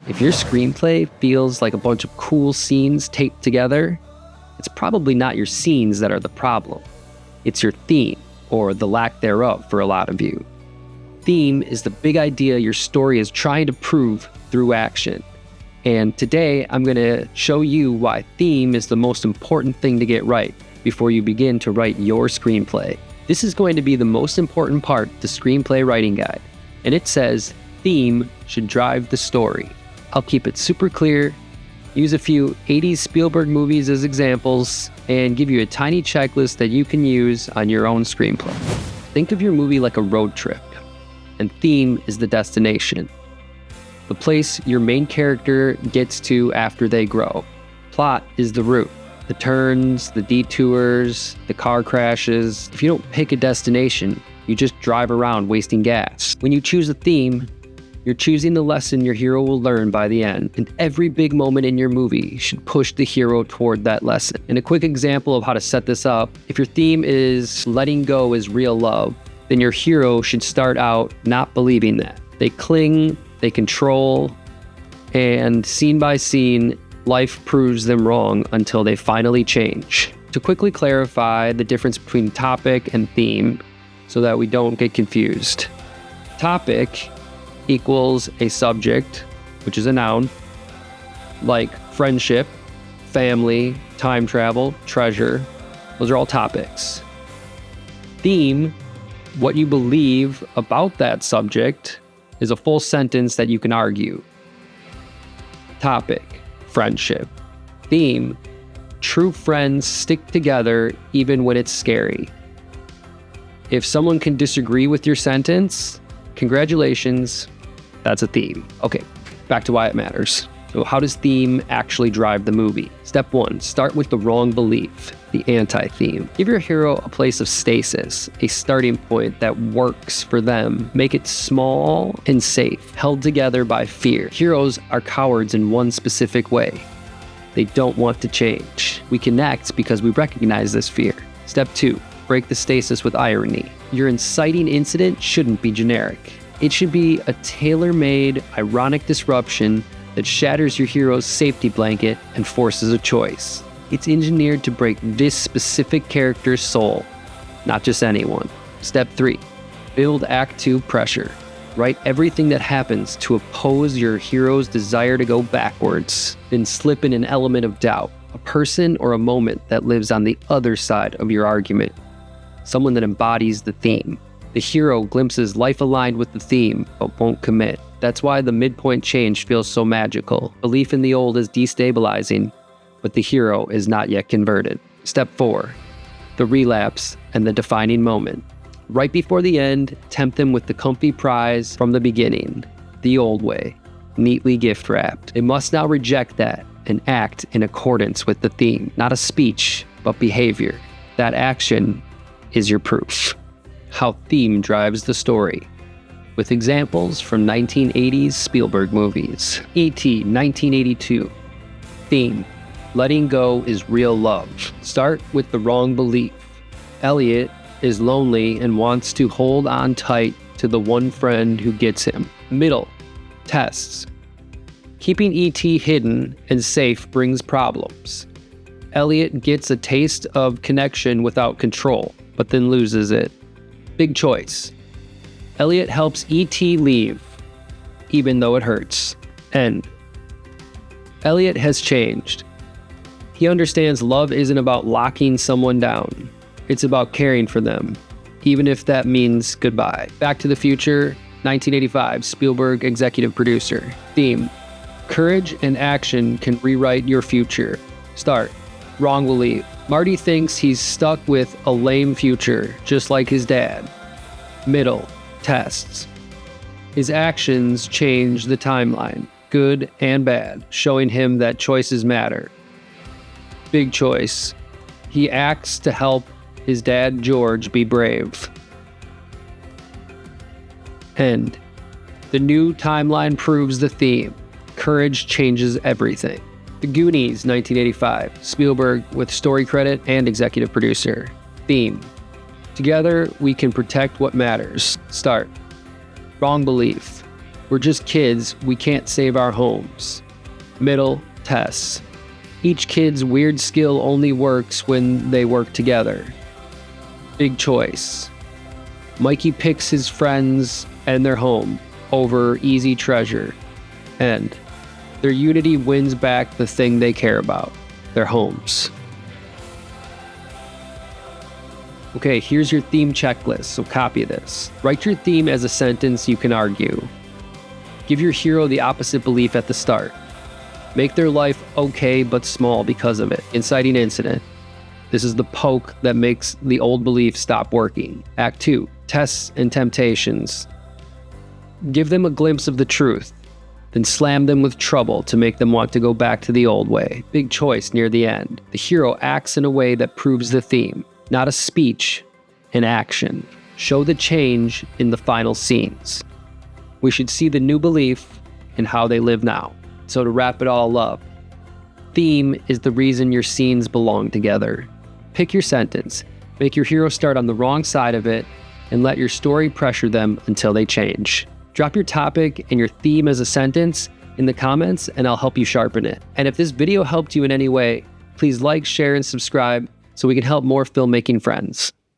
If your screenplay feels like a bunch of cool scenes taped together, it's probably not your scenes that are the problem. It's your theme, or the lack thereof for a lot of you. Theme is the big idea your story is trying to prove through action. And today, I'm going to show you why theme is the most important thing to get right before you begin to write your screenplay. This is going to be the most important part of the screenplay writing guide, and it says theme should drive the story. I'll keep it super clear, use a few 80s Spielberg movies as examples, and give you a tiny checklist that you can use on your own screenplay. Think of your movie like a road trip, and theme is the destination. The place your main character gets to after they grow. Plot is the route. The turns, the detours, the car crashes. If you don't pick a destination, you just drive around wasting gas. When you choose a theme, you're choosing the lesson your hero will learn by the end, and every big moment in your movie should push the hero toward that lesson. And a quick example of how to set this up, if your theme is letting go is real love, then your hero should start out not believing that. They cling, they control, and scene by scene, life proves them wrong until they finally change. To quickly clarify the difference between topic and theme so that we don't get confused. Topic equals a subject, which is a noun, like friendship, family, time travel, treasure. Those are all topics. Theme, what you believe about that subject, is a full sentence that you can argue. Topic, friendship. Theme, true friends stick together even when it's scary. If someone can disagree with your sentence, congratulations, that's a theme. Okay, back to why it matters. So how does theme actually drive the movie? Step 1, start with the wrong belief, the anti-theme. Give your hero a place of stasis, a starting point that works for them. Make it small and safe, held together by fear. Heroes are cowards in one specific way. They don't want to change. We connect because we recognize this fear. Step 2, break the stasis with irony. Your inciting incident shouldn't be generic. It should be a tailor-made, ironic disruption that shatters your hero's safety blanket and forces a choice. It's engineered to break this specific character's soul, not just anyone. Step 3, build Act 2 pressure. Write everything that happens to oppose your hero's desire to go backwards. Then slip in an element of doubt, a person or a moment that lives on the other side of your argument. Someone that embodies the theme. The hero glimpses life aligned with the theme, but won't commit. That's why the midpoint change feels so magical. Belief in the old is destabilizing, but the hero is not yet converted. Step 4, the relapse and the defining moment. Right before the end, tempt them with the comfy prize from the beginning, the old way, neatly gift wrapped. They must now reject that and act in accordance with the theme, not a speech, but behavior. That action is your proof. How theme drives the story, with examples from 1980s Spielberg movies. E.T. 1982. Theme, letting go is real love. Start with the wrong belief. Elliot is lonely and wants to hold on tight to the one friend who gets him. Middle, tests. Keeping E.T. hidden and safe brings problems. Elliot gets a taste of connection without control, but then loses it. Big choice. Elliot helps E.T. leave, even though it hurts. End. Elliot has changed. He understands love isn't about locking someone down. It's about caring for them, even if that means goodbye. Back to the Future, 1985, Spielberg executive producer. Theme, courage and action can rewrite your future. Start, wrong belief. Marty thinks he's stuck with a lame future, just like his dad. Middle, tests. His actions change the timeline, good and bad, showing him that choices matter. Big choice. He acts to help his dad George be brave. End. The new timeline proves the theme. Courage changes everything. The Goonies, 1985. Spielberg with story credit and executive producer. Theme. Together, we can protect what matters. Start. Wrong belief. We're just kids, we can't save our homes. Middle, Tess. Each kid's weird skill only works when they work together. Big choice. Mikey picks his friends and their home over easy treasure. End. Their unity wins back the thing they care about, their homes. Okay, here's your theme checklist, so copy this. Write your theme as a sentence you can argue. Give your hero the opposite belief at the start. Make their life okay but small because of it. Inciting incident. This is the poke that makes the old belief stop working. Act 2. Tests and temptations. Give them a glimpse of the truth, then slam them with trouble to make them want to go back to the old way. Big choice near the end. The hero acts in a way that proves the theme. Not a speech, an action. Show the change in the final scenes. We should see the new belief in how they live now. So to wrap it all up, theme is the reason your scenes belong together. Pick your sentence, make your hero start on the wrong side of it, and let your story pressure them until they change. Drop your topic and your theme as a sentence in the comments and I'll help you sharpen it. And if this video helped you in any way, please like, share, and subscribe so we can help more filmmaking friends.